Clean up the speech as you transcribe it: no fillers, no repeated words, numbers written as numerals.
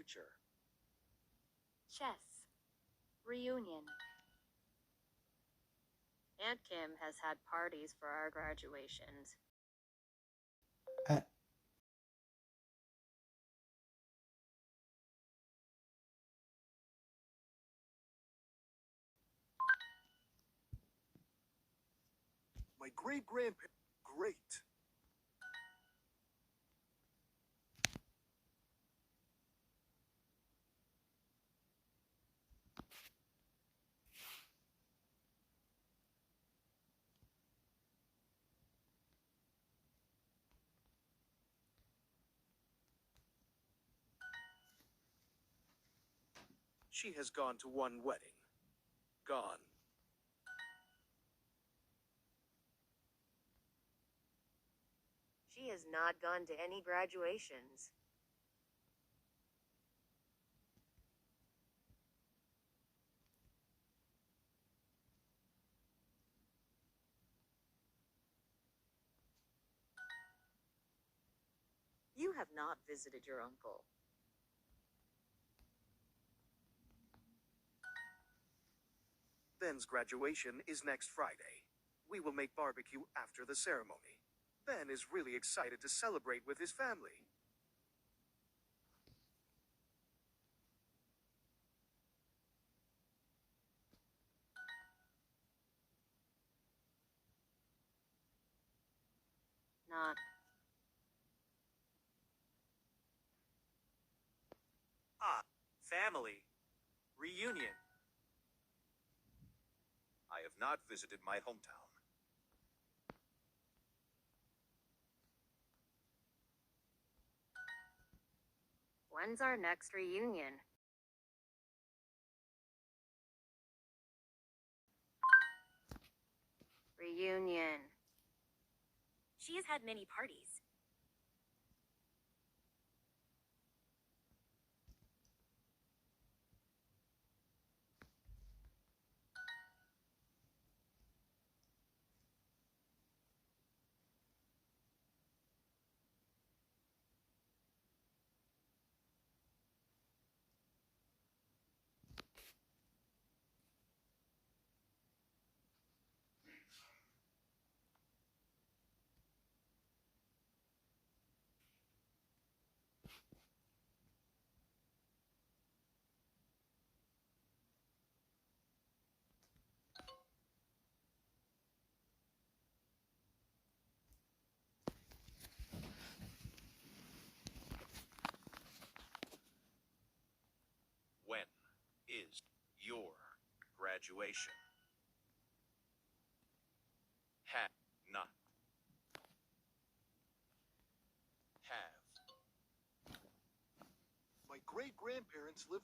future. Chess. Reunion. Aunt Kim has had parties for our graduations. My great-grandparents. Great. She has gone to one wedding. Gone. She has not gone to any graduations. You have not visited your uncle. Ben's graduation is next Friday. We will make barbecue after the ceremony. Ben is really excited to celebrate with his family. Not. Family. Reunion. I have not visited my hometown. When's our next reunion? Reunion. She has had many parties. When is your graduation? Have not. Have. My great-grandparents live